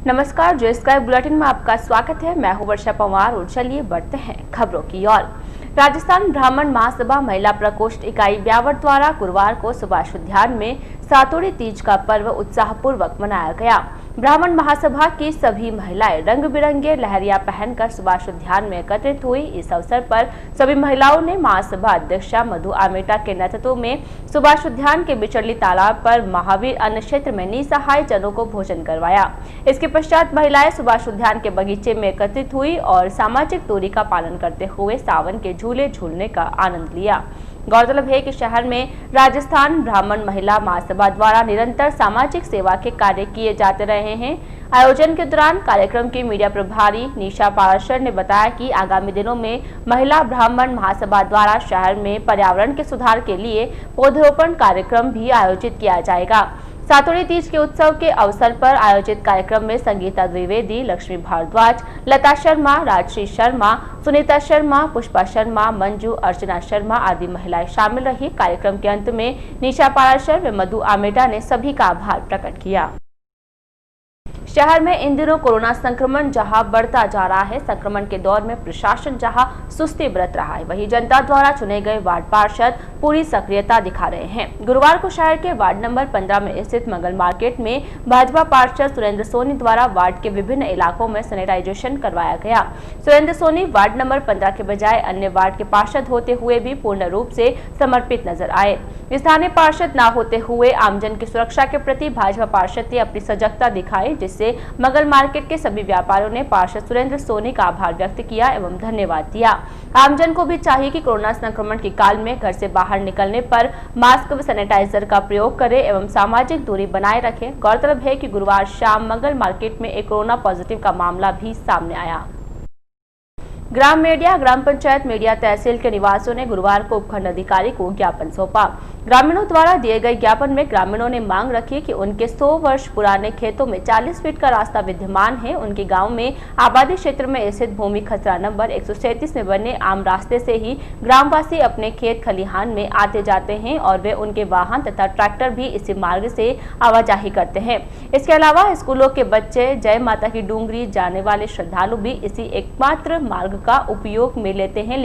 नमस्कार, जो sky bulletin में आपका स्वागत है। मैं हूं वर्षा पवार और चलिए बढ़ते हैं खबरों की ओर। राजस्थान ब्राह्मण महासभा महिला प्रकोष्ठ इकाई ब्यावर द्वारा गुरुवार को सुभाष उद्यान में सातोड़ी तीज का पर्व उत्साहपूर्वक मनाया गया। ब्राह्मण महासभा की सभी महिलाएं रंग बिरंगे लहरिया पहनकर सुभाष उद्यान में एकत्रित हुई। इस अवसर पर सभी महिलाओं ने महासभा अध्यक्षा मधु आमेटा के नेतृत्व में सुभाष उद्यान के बिचड़ली तालाब पर महावीर अन्न क्षेत्र में निसहाय जनों को भोजन करवाया। इसके पश्चात महिलाएं सुभाष उद्यान के बगीचे में एकत्रित हुई और सामाजिक दूरी का पालन करते हुए सावन के झूले झूलने का आनंद लिया। गौरतलब है कि शहर में राजस्थान ब्राह्मण महिला महासभा द्वारा निरंतर सामाजिक सेवा के कार्य किए जाते रहे हैं। आयोजन के दौरान कार्यक्रम की मीडिया प्रभारी निशा पाराशर ने बताया कि आगामी दिनों में महिला ब्राह्मण महासभा द्वारा शहर में पर्यावरण के सुधार के लिए पौधरोपण कार्यक्रम भी आयोजित किया जाएगा। सातोड़ी तीज के उत्सव के अवसर पर आयोजित कार्यक्रम में संगीता द्विवेदी, लक्ष्मी भारद्वाज, लता शर्मा, राजश्री शर्मा, सुनीता शर्मा, पुष्पा शर्मा, मंजू, अर्चना शर्मा आदि महिलाएं शामिल रही। कार्यक्रम के अंत में निशा पाराशर व मधु आमेटा ने सभी का आभार प्रकट किया। शहर में इन दिनों कोरोना संक्रमण जहां बढ़ता जा रहा है, संक्रमण के दौर में प्रशासन जहां सुस्ती बरत रहा है, वहीं जनता द्वारा चुने गए वार्ड पार्षद पूरी सक्रियता दिखा रहे हैं। गुरुवार को शहर के वार्ड नंबर 15 में स्थित मंगल मार्केट में भाजपा पार्षद सुरेंद्र सोनी द्वारा वार्ड के विभिन्न इलाकों में सैनिटाइजेशन करवाया गया। सुरेंद्र सोनी वार्ड नंबर 15 के बजाय अन्य वार्ड के पार्षद होते हुए भी पूर्ण रूप से समर्पित नजर आए। स्थानीय पार्षद न होते हुए आमजन की सुरक्षा के प्रति भाजपा पार्षद ने अपनी सजगता दिखाई, जिससे मंगल मार्केट के सभी व्यापारियों ने पार्षद सुरेंद्र सोनी का आभार व्यक्त किया एवं धन्यवाद दिया। आमजन को भी चाहिए कि कोरोना संक्रमण के काल में घर से बाहर निकलने पर मास्क व सैनिटाइजर का प्रयोग करें एवं सामाजिक दूरी बनाए रखें। गौरतलब है कि गुरुवार शाम मंगल मार्केट में एक कोरोना पॉजिटिव का मामला भी सामने आया। ग्राम मेडिया ग्राम पंचायत मेडिया तहसील के निवासियों ने गुरुवार को उपखंड अधिकारी को ज्ञापन सौंपा। ग्रामीणों द्वारा दिए गए ज्ञापन में ग्रामीणों ने मांग रखी कि उनके 100 वर्ष पुराने खेतों में 40 फीट का रास्ता विद्यमान है। उनके गांव में आबादी क्षेत्र में स्थित भूमि खसरा नंबर 137 में बने आम रास्ते से ही ग्रामवासी अपने खेत खलिहान में आते जाते हैं और वे उनके वाहन तथा ट्रैक्टर भी इसी मार्ग से आवाजाही करते हैं। इसके अलावा स्कूलों के बच्चे, जय माता की डूंगरी जाने वाले श्रद्धालु भी इसी एकमात्र मार्ग का उपयोग में लेते हैं।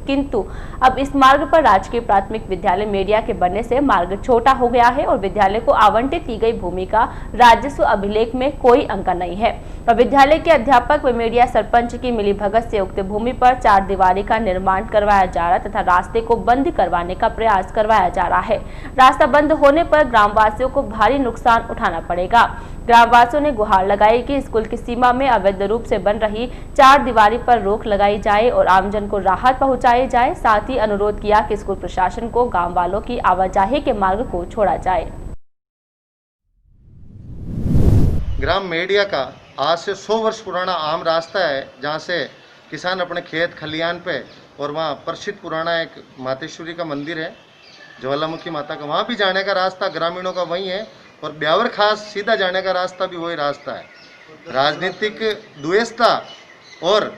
किंतु अब इस मार्ग पर राजकीय प्राथमिक विद्यालय मेडिया के बनने से मार्ग छोटा हो गया है और विद्यालय को आवंटित की गई भूमि का राजस्व अभिलेख में कोई अंक नहीं है। और विद्यालय के अध्यापक व मेडिया सरपंच की मिलीभगत से उक्त भूमि पर 4 दीवारी का निर्माण करवाया जा रहा तथा रास्ते को बंद करवाने का प्रयास करवाया जा रहा है। रास्ता बंद होने पर ग्रामवासियों को भारी नुकसान उठाना पड़ेगा। ग्रामवासियों ने गुहार लगाई कि स्कूल की सीमा में अवैध रूप से बन रही 4 दीवारी पर रोक लगाई जाए और आमजन को राहत पहुंचाई जाए। साथ ही अनुरोध किया कि स्कूल प्रशासन को गांव वालों की आवाजाही के मार्ग को छोड़ा जाए। ग्राम मेडिया का आज से 100 वर्ष पुराना आम रास्ता है, जहां से किसान अपने खेत खलियान पे, और वहाँ प्रसिद्ध पुराना एक मातेश्वरी का मंदिर है, ज्वालामुखी माता का, वहाँ भी जाने का रास्ता ग्रामीणों का वही है और ब्यावर खास सीधा जाने का रास्ता भी वही रास्ता है। राजनीतिक द्वेषता और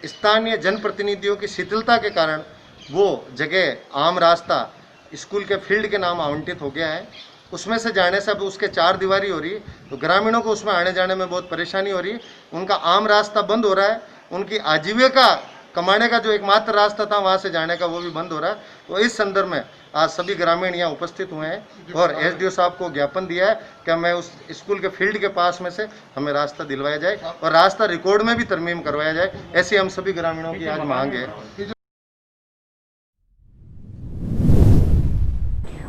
स्थानीय जनप्रतिनिधियों की शिथिलता के कारण वो जगह आम रास्ता स्कूल के फील्ड के नाम आवंटित हो गया है। उसमें से जाने से अब उसके 4 दीवारी हो रही, तो ग्रामीणों को उसमें आने जाने में बहुत परेशानी हो रही। उनका आम रास्ता बंद हो रहा है, उनकी आजीविका कमाने का जो एकमात्र रास्ता था वहाँ से जाने का वो भी बंद हो रहा है। तो इस संदर्भ में आज सभी ग्रामीण यहाँ उपस्थित हुए हैं और एसडीओ साहब को ज्ञापन दिया है कि हमें उस स्कूल के फील्ड के पास में से हमें रास्ता दिलवाया जाए और रास्ता रिकॉर्ड में भी तरमीम करवाया जाए। ऐसी हम सभी ग्रामीणों की आज मांग है।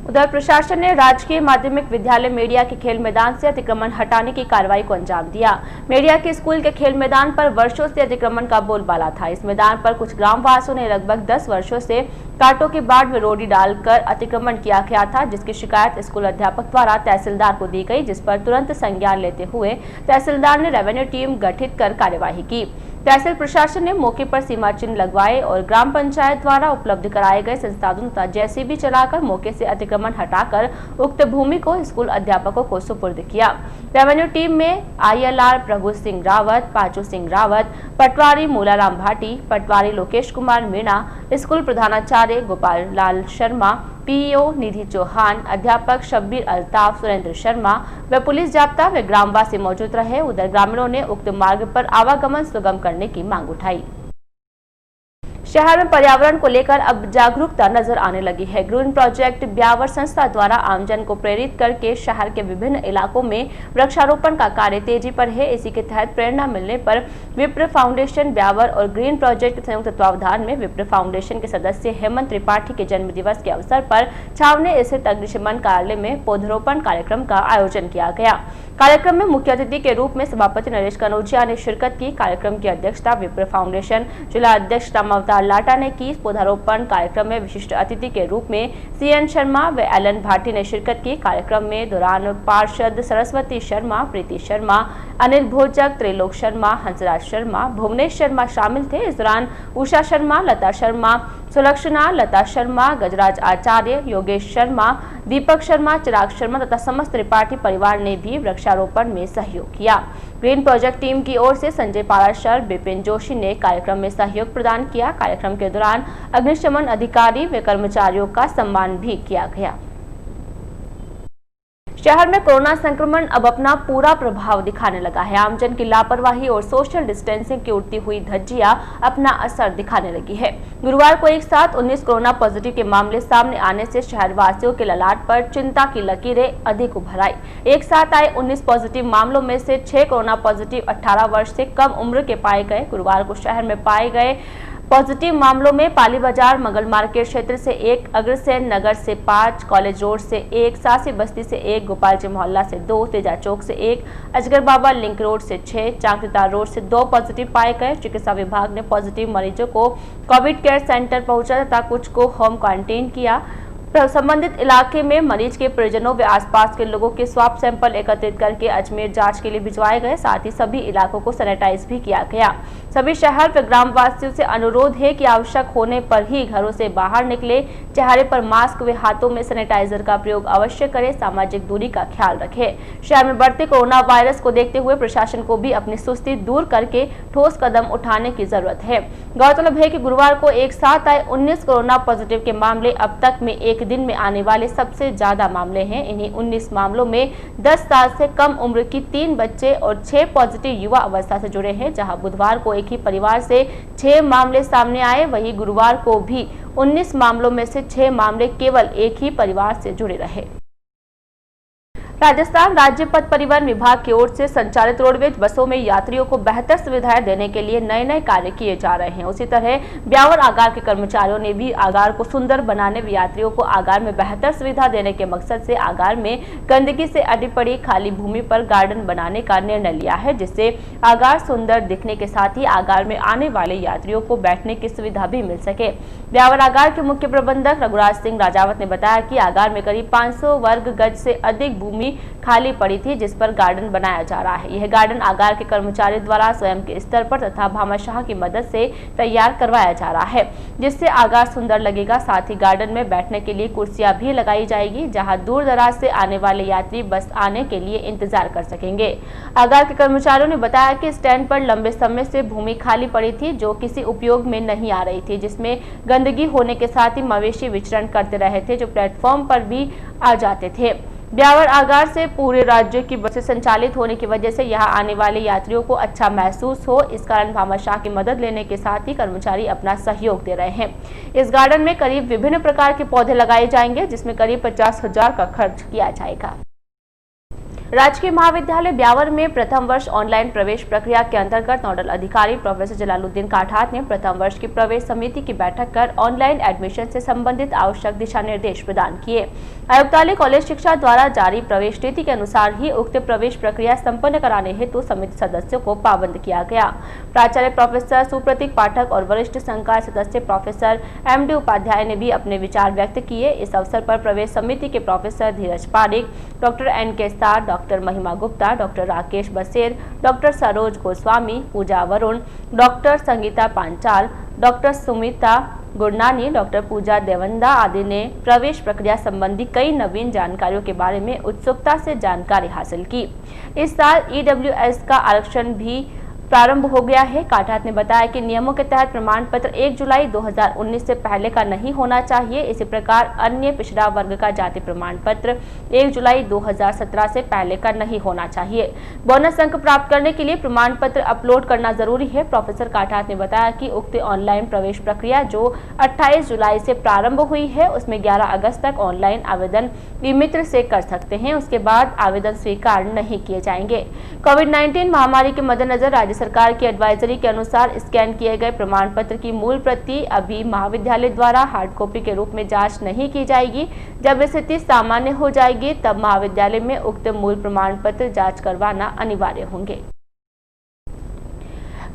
उधर प्रशासन ने राजकीय माध्यमिक विद्यालय मेडिया के खेल मैदान से अतिक्रमण हटाने की कार्रवाई को अंजाम दिया। मेडिया के स्कूल के खेल मैदान पर वर्षों से अतिक्रमण का बोलबाला था। इस मैदान पर कुछ ग्रामवासियों ने लगभग 10 वर्षों से कांटों के बाट व रोडी डालकर अतिक्रमण किया गया था, जिसकी शिकायत स्कूल अध्यापक द्वारा तहसीलदार को दी गई, जिस पर तुरंत संज्ञान लेते हुए तहसीलदार ने रेवेन्यू टीम गठित कर कार्यवाही की। तहसील प्रशासन ने मौके पर सीमा चिन्ह लगवाए और ग्राम पंचायत द्वारा उपलब्ध कराए गए संसाधनों तथा जेसीबी चलाकर मौके से अतिक्रमण हटाकर उक्त भूमि को स्कूल अध्यापकों को सुपुर्द किया। रेवेन्यू टीम में ILR प्रभु सिंह रावत, पाचू सिंह रावत, पटवारी मूलाराम भाटी, पटवारी लोकेश कुमार मीणा, स्कूल प्रधानाचार्य गोपाल लाल शर्मा, पीईओ निधि चौहान, अध्यापक शब्बीर अल्ताफ, सुरेंद्र शर्मा व पुलिस जाब्ता व ग्रामवासी मौजूद रहे। उधर ग्रामीणों ने उक्त मार्ग पर आवागमन सुगम करने की मांग उठाई। शहर में पर्यावरण को लेकर अब जागरूकता नजर आने लगी है। ग्रीन प्रोजेक्ट ब्यावर संस्था द्वारा आमजन को प्रेरित करके शहर के विभिन्न इलाकों में वृक्षारोपण का कार्य तेजी पर है। इसी के तहत प्रेरणा मिलने पर विप्र फाउंडेशन ब्यावर और ग्रीन प्रोजेक्ट संयुक्त तत्वावधान में विप्र फाउंडेशन के सदस्य हेमंत त्रिपाठी के जन्म दिवस के अवसर पर छावनी स्थित अग्निशमन कार्यालय में पौधरोपण कार्यक्रम का आयोजन किया गया। कार्यक्रम में मुख्य अतिथि के रूप में सभापति नरेश कनौजिया ने शिरकत की। कार्यक्रम की अध्यक्षता विप्र फाउंडेशन जिला अध्यक्ष रामावतार लाटा ने की। पौधारोपण कार्यक्रम में विशिष्ट अतिथि के रूप में सीएन शर्मा व एलन भाटी ने शिरकत की। कार्यक्रम में दौरान पार्षद सरस्वती शर्मा, प्रीति शर्मा, अनिल भोजक, त्रिलोक शर्मा, हंसराज शर्मा, भुवनेश शर्मा शामिल थे। इस दौरान उषा शर्मा, लता शर्मा, सुलक्षणा, लता शर्मा, गजराज आचार्य, योगेश शर्मा, दीपक शर्मा, चिराग शर्मा तथा समस्त त्रिपाठी परिवार ने भी वृक्षारोपण में सहयोग किया। ग्रीन प्रोजेक्ट टीम की ओर से संजय पाराशर, बिपिन जोशी ने कार्यक्रम में सहयोग प्रदान किया। कार्यक्रम के दौरान अग्निशमन अधिकारी व कर्मचारियों का सम्मान भी किया गया। शहर में कोरोना संक्रमण अब अपना पूरा प्रभाव दिखाने लगा है। आमजन की लापरवाही और सोशल डिस्टेंसिंग की उड़ती हुई धज्जियां अपना असर दिखाने लगी है। गुरुवार को एक साथ 19 कोरोना पॉजिटिव के मामले सामने आने से शहरवासियों के ललाट पर चिंता की लकीरें अधिक उभर आई। एक साथ आए 19 पॉजिटिव मामलों में से 6 कोरोना पॉजिटिव 18 वर्ष से कम उम्र के पाए गए। गुरुवार को शहर में पाए गए पॉजिटिव मामलों में पाली बाजार मंगल मार्केट क्षेत्र से 1, अग्रसेन नगर से 5, कॉलेज रोड से 1, सासी बस्ती से 1, गोपाल जी मोहल्ला से 2, तेजा चौक से 1, अजगर बाबा लिंक रोड से 6, चांकतार रोड से 2 पॉजिटिव पाए गए। चिकित्सा विभाग ने पॉजिटिव मरीजों को कोविड केयर सेंटर पहुंचा तथा कुछ को होम क्वारंटीन किया। संबंधित इलाके में मरीज के परिजनों व आसपास के लोगों के स्वाब सैंपल एकत्रित करके अजमेर जांच के लिए भिजवाए गए। साथ ही सभी इलाकों को सैनिटाइज भी किया गया। सभी शहर व ग्रामवासियों से अनुरोध है कि आवश्यक होने पर ही घरों से बाहर निकले, चेहरे पर मास्क व हाथों में सैनिटाइजर का प्रयोग अवश्य करें, सामाजिक दूरी का ख्याल रखें। शहर में बढ़ते कोरोना वायरस को देखते हुए प्रशासन को भी अपनी सुस्ती दूर करके ठोस कदम उठाने की जरूरत है। गौरतलब है कि गुरुवार को एक साथ आए 19 कोरोना पॉजिटिव के मामले अब तक में एक दिन में आने वाले सबसे ज्यादा मामले हैं। इन्हीं 19 मामलों में 10 साल से कम उम्र की 3 बच्चे और 6 पॉजिटिव युवा अवस्था से जुड़े हैं। जहां बुधवार को एक ही परिवार से 6 मामले सामने आए, वहीं गुरुवार को भी 19 मामलों में से 6 मामले केवल एक ही परिवार से जुड़े रहे। राजस्थान राज्य पथ परिवहन विभाग की ओर से संचालित रोडवेज बसों में यात्रियों को बेहतर सुविधाएं देने के लिए नए कार्य किए जा रहे हैं। उसी तरह ब्यावर आगार के कर्मचारियों ने भी आगार को सुंदर बनाने व यात्रियों को आगार में बेहतर सुविधा देने के मकसद से आगार में गंदगी से अटी पड़ी खाली भूमि पर गार्डन बनाने का निर्णय लिया है, जिससे आगार सुंदर दिखने के साथ ही आगार में आने वाले यात्रियों को बैठने की सुविधा भी मिल सके। ब्यावर आगार के मुख्य प्रबंधक रघुराज सिंह राजावत ने बताया कि आगार में करीब 500 वर्ग गज से अधिक भूमि खाली पड़ी थी, जिस पर गार्डन बनाया जा रहा है। यह गार्डन आगार के कर्मचारियों द्वारा स्वयं के स्तर पर तथा भामाशाह की मदद से तैयार करवाया जा रहा है, जिससे आगार सुंदर लगेगा। साथ ही गार्डन में बैठने के लिए कुर्सियां भी लगाई जाएगी, जहां दूर दराज से आने वाले यात्री बस आने के लिए इंतजार कर सकेंगे। आगार के कर्मचारियों ने बताया कि स्टैंड पर लंबे समय से भूमि खाली पड़ी थी, जो किसी उपयोग में नहीं आ रही थी, जिसमें गंदगी होने के साथ ही मवेशी विचरण करते रहे थे, जो प्लेटफॉर्म पर भी आ जाते थे। ब्यावर आगार से पूरे राज्य की बसें संचालित होने की वजह से यहां आने वाले यात्रियों को अच्छा महसूस हो, इस कारण भामाशाह की मदद लेने के साथ ही कर्मचारी अपना सहयोग दे रहे हैं। इस गार्डन में करीब विभिन्न प्रकार के पौधे लगाए जाएंगे, जिसमें करीब 50,000 का खर्च किया जाएगा। राजकीय महाविद्यालय ब्यावर में प्रथम वर्ष ऑनलाइन प्रवेश प्रक्रिया के अंतर्गत नोडल अधिकारी प्रोफेसर जलालुद्दीन काठात ने प्रथम वर्ष की प्रवेश समिति की बैठक कर ऑनलाइन एडमिशन से संबंधित आवश्यक दिशा निर्देश प्रदान किए। आयुक्तालय कॉलेज शिक्षा द्वारा जारी प्रवेश नीति के अनुसार ही उक्त प्रवेश प्रक्रिया संपन्न कराने हेतु समिति सदस्यों को पाबंद किया गया। प्राचार्य प्रोफेसर सुप्रतीक पाठक और वरिष्ठ संकाय सदस्य प्रोफेसर MD उपाध्याय ने भी अपने विचार व्यक्त किए। इस अवसर पर प्रवेश समिति के professor Dheeraj Pareek, doctor NK Star, doctor Mahima Gupta, doctor Rakesh Baser, doctor Saroj Goswami, Pooja Varun, doctor Sangeeta Panchal, doctor Sumita Gurnani, doctor Pooja Devanda आदि ने प्रवेश प्रक्रिया संबंधी कई नवीन जानकारियों के बारे में उत्सुकता से जानकारी हासिल की। इस साल EWS का आरक्षण भी प्रारंभ हो गया है। काठात ने बताया कि नियमों के तहत प्रमाण पत्र 1 जुलाई 2019 से पहले का नहीं होना चाहिए। इसी प्रकार अन्य पिछड़ा वर्ग का जाति प्रमाण पत्र 1 जुलाई 2017 से पहले का नहीं होना चाहिए। बोनस अंक प्राप्त करने के लिए प्रमाण पत्र अपलोड करना जरूरी है। प्रोफेसर काठात ने बताया कि उक्त ऑनलाइन प्रवेश प्रक्रिया जो 28 जुलाई से प्रारंभ हुई है, उसमें 11 अगस्त तक ऑनलाइन आवेदन ई-मित्र से कर सकते हैं। उसके बाद आवेदन स्वीकार नहीं किए जाएंगे। कोविड-19 महामारी के मद्देनजर राज्य सरकार की एडवाइजरी के अनुसार स्कैन किए गए प्रमाण पत्र की मूल प्रति अभी महाविद्यालय द्वारा हार्ड कॉपी के रूप में जांच नहीं की जाएगी। जब स्थिति सामान्य हो जाएगी तब महाविद्यालय में उक्त मूल प्रमाण पत्र जांच करवाना अनिवार्य होंगे।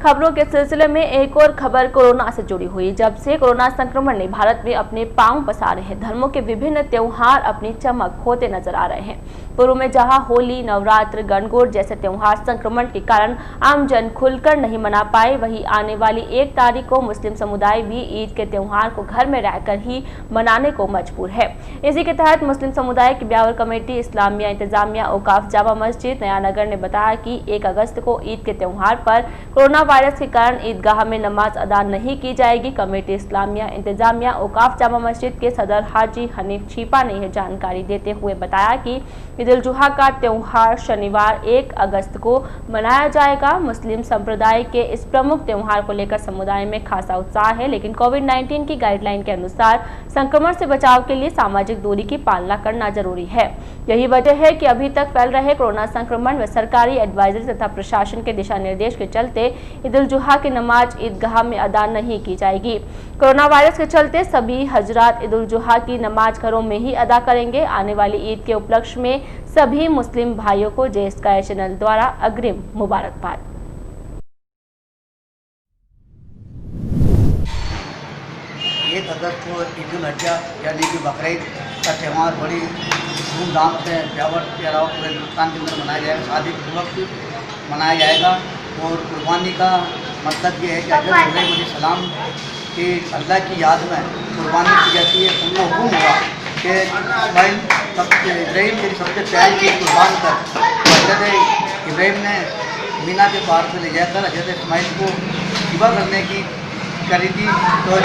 खबरों के सिलसिले में एक और खबर कोरोना से जुड़ी हुई। जब से कोरोना संक्रमण ने भारत में अपने पांव पसारे हैं, धर्मों के विभिन्न त्योहार अपनी चमक खोते नजर आ रहे हैं। पूर्व में जहां होली, नवरात्र, गणगौर जैसे त्योहार संक्रमण के कारण आमजन खुलकर नहीं मना पाए, वहीं आने वाली 1 तारीख को मुस्लिम समुदाय भी ईद के त्योहार को घर में रहकर ही मनाने को मजबूर है। इसी के तहत मुस्लिम समुदाय की ब्यावर कमेटी, इस्लामिया इंतजामिया, औकाफ जामा मस्जिद नयानगर ने बताया कि 1 अगस्त को ईद के त्योहार पर कोरोना वायरस के कारण ईदगाह में नमाज अदा नहीं की जाएगी। कमेटी इस्लामिया इंतजामिया औकाफ जामा मस्जिद के सदर हाजी हनीफ छीपा ने यह जानकारी देते हुए बताया कि ईद उल जुहा का त्योहार शनिवार 1 अगस्त को मनाया जाएगा। मुस्लिम संप्रदाय के इस प्रमुख त्योहार को लेकर समुदाय में खासा उत्साह है, लेकिन कोविड-19 की गाइडलाइन के अनुसार संक्रमण से बचाव के लिए सामाजिक दूरी की पालना करना जरूरी है। यही वजह है कि अभी तक फैल रहे कोरोना संक्रमण व सरकारी एडवाइजरी तथा प्रशासन के दिशा निर्देश के चलते ईद उल जुहा की नमाज ईदगाह में अदा नहीं की जाएगी। कोरोना वायरस के चलते सभी हजरात ईद उल जुहा की नमाज घरों में ही अदा करेंगे। आने वाली ईद के उपलक्ष्य में सभी मुस्लिम भाइयों को जे स्काई चैनल द्वारा अग्रिम मुबारकबाद। 1 अगस्त को ईद उल अजहा यानी कि बकरीद का त्यौहार बड़ी धूमधाम से ब्यावर के अलावा पूरे हिंदुस्तान के अंदर मनाया जाएगा, शादीपूर्वक मनाया जाएगा। और कुर्बानी का मतलब ये है कि हज़रत इब्राहीम अलैहिस्सलाम की अल्लाह की याद में कुर्बानी की जाती है। उनको हुक्म हुआ कि इब्राहीम तेरी सबसे प्यारी चीज़ कुर्बान कर। हज़रत इब्राहीम ने मीना के पार से ले जाकर हज़रत इस्माइल को हिबा करने की करी थी, तो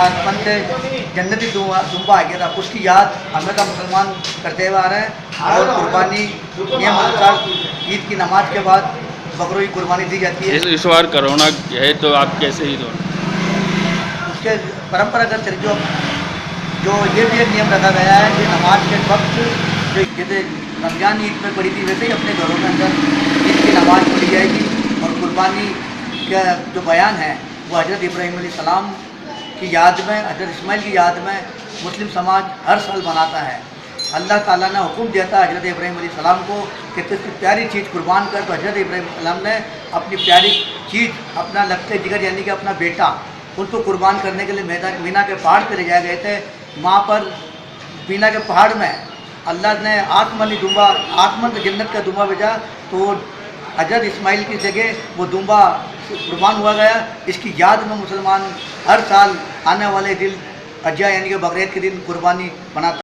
आसमान से जन्नती दुम्बा आ गया था। उसकी याद हमेशा मुसलमान करते हुए आ रहे हैं। और कुर्बानी नियम अनुसार ईद की नमाज के बाद बकरों की कुर्बानी दी जाती है। इस बार कोरोना है तो आप कैसे ईद उसके परंपरागत तरीक़ों जो ये भी एक नियम रखा गया है कि नमाज के वक्त जो जैसे रमजान ईद में पड़ी थी, वैसे ही अपने घरों में अंदर ईद की नमाज पढ़ी जाएगी। और कुर्बानी का जो बयान है वो हज़रत इब्राहीम अलैहिस्सलाम की याद में, हज़रत इस्माइल की याद में मुस्लिम समाज हर साल मनाता है। अल्लाह ताला ने हुक्म दिया था हज़रत इब्राहीम अलैहिस्सलाम को कि तुझकी प्यारी चीज़ कुर्बान कर। तो हज़रत इब्राहीम अलैहिस्सलाम ने अपनी प्यारी चीज़, अपना लगते जिगर यानी कि अपना बेटा, उनको कुर्बान करने के लिए मीना के पहाड़ पर ले जाए गए थे। वहाँ पर मीना के पहाड़ में अल्लाह ने आसमान जन्नत का दुम्बा भेजा, तो हज़रत इस्माइल की जगह वो दुम्बा कुर्बान हुआ गया। इसकी याद में मुसलमान हर साल आने वाले दिन अजहा यानी कि बकरीद के दिन कुर्बानी मनाता।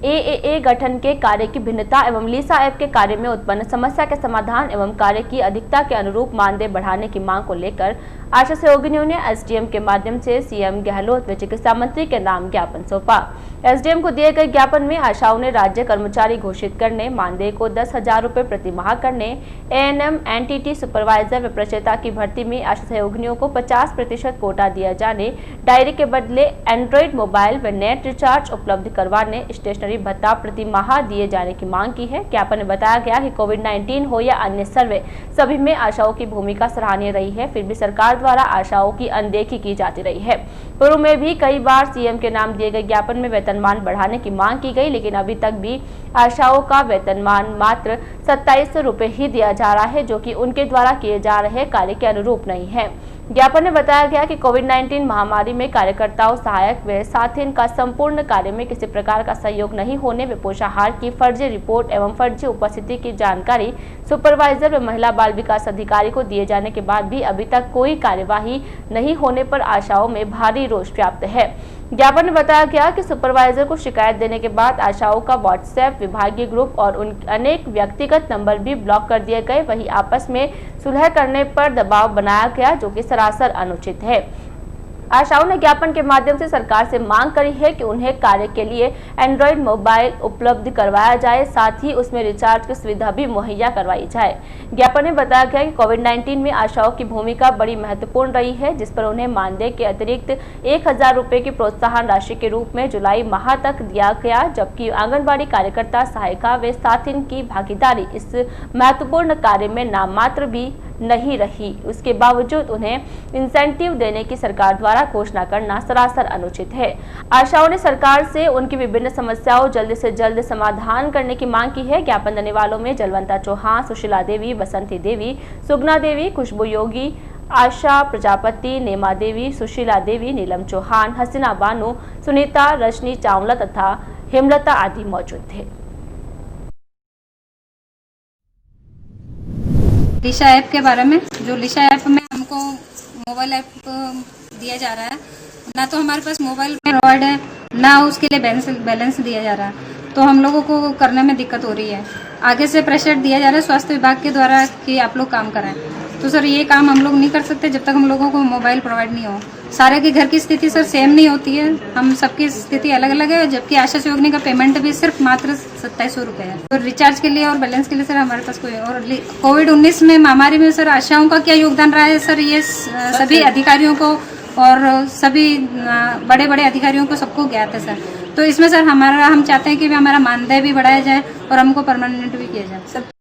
AAA गठन के कार्य की भिन्नता एवं लीसा ऐप के कार्य में उत्पन्न समस्या के समाधान एवं कार्य की अधिकता के अनुरूप मानदेय बढ़ाने की मांग को लेकर आशा सहयोगिनियों ने SDM के माध्यम से CM गहलोत व चिकित्सा मंत्री के नाम ज्ञापन सौंपा। SDM को दिए गए ज्ञापन में आशाओं ने राज्य कर्मचारी घोषित करने, मानदेय को 10,000 रुपये प्रति माह करने, ANM, NTT सुपरवाइजर व प्रचेता की भर्ती में आशा सहयोगिनियों को 50% कोटा दिया जाने, डायरी के बदले एंड्रॉइड मोबाइल व नेट रिचार्ज उपलब्ध करवाने, स्टेशनरी भत्ता प्रति माह दिए जाने की मांग की है। ज्ञापन में बताया गया कि कोविड-19 हो या अन्य सर्वे, सभी में आशाओं की भूमिका सराहनीय रही है, फिर भी सरकार द्वारा आशाओं की अनदेखी की जाती रही है। पूर्व में भी कई बार CM के नाम दिए गए ज्ञापन में वेतनमान बढ़ाने की मांग की गई, लेकिन अभी तक भी आशाओं का वेतनमान मात्र 2700 रुपये ही दिया जा रहा है, जो कि उनके द्वारा किए जा रहे कार्य के अनुरूप नहीं है। ज्ञापन में बताया गया कि कोविड-19 महामारी में कार्यकर्ताओं, सहायक व साथियों का संपूर्ण कार्य में किसी प्रकार का सहयोग नहीं होने व पोषाहार की फर्जी रिपोर्ट एवं फर्जी उपस्थिति की जानकारी सुपरवाइजर व महिला बाल विकास अधिकारी को दिए जाने के बाद भी अभी तक कोई कार्यवाही नहीं होने पर आशाओं में भारी रोष व्याप्त है। ज्ञापन में बताया गया कि सुपरवाइजर को शिकायत देने के बाद आशाओं का व्हाट्सएप विभागीय ग्रुप और उन अनेक व्यक्तिगत नंबर भी ब्लॉक कर दिए गए। वहीं आपस में सुलह करने पर दबाव बनाया गया, जो कि सरासर अनुचित है। आशाओं ने ज्ञापन के माध्यम से सरकार से मांग करी है कि उन्हें कार्य के लिए एंड्रॉइड मोबाइल उपलब्ध करवाया जाए, साथ ही उसमें रिचार्ज की सुविधा भी मुहैया करवाई जाए। ज्ञापन में बताया गया कि कोविड-19 में आशाओं की भूमिका बड़ी महत्वपूर्ण रही है, जिस पर उन्हें मानदेय के अतिरिक्त 1000 रुपये की प्रोत्साहन राशि के रूप में जुलाई माह तक दिया गया, जबकि आंगनबाड़ी कार्यकर्ता, सहायिका व साथिन की भागीदारी इस महत्वपूर्ण कार्य में नाममात्र भी नहीं रही। उसके बावजूद उन्हें इंसेंटिव देने की सरकार द्वारा घोषणा करना सरासर अनुचित है। आशाओं ने सरकार से उनकी विभिन्न समस्याओं जल्द से जल्द समाधान करने की मांग की है। ज्ञापन देने वालों में जलवंता चौहान, सुशीला देवी, बसंती देवी, सुगना देवी, खुशबू योगी, आशा प्रजापति, नेमा देवी, सुशीला देवी, नीलम चौहान, हसीना बानो, सुनीता, रजनी चावला तथा हेमलता आदि मौजूद थे। लिशा ऐप के बारे में, जो लिशा ऐप में हमको मोबाइल ऐप दिया जा रहा है, ना तो हमारे पास मोबाइल प्रोवाइड है, ना उसके लिए बैलेंस दिया जा रहा है, तो हम लोगों को करने में दिक्कत हो रही है। आगे से प्रेशर दिया जा रहा है स्वास्थ्य विभाग के द्वारा कि आप लोग काम करें, तो सर ये काम हम लोग नहीं कर सकते जब तक हम लोगों को मोबाइल प्रोवाइड नहीं हो। सारे के घर की स्थिति सर सेम नहीं होती है, हम सबकी स्थिति अलग अलग है, जबकि आशा सहयोगिनी का पेमेंट भी सिर्फ मात्र 2700 रुपये है। तो रिचार्ज के लिए और बैलेंस के लिए सर हमारे पास कोई, और कोविड-19 में महामारी में सर आशाओं का क्या योगदान रहा है सर, ये सभी अधिकारियों को और सभी बड़े बड़े अधिकारियों को सबको ज्ञात है सर। तो इसमें सर हम चाहते हैं कि हमारा मानदेय भी बढ़ाया जाए और हमको परमानेंट भी किया जाए। सर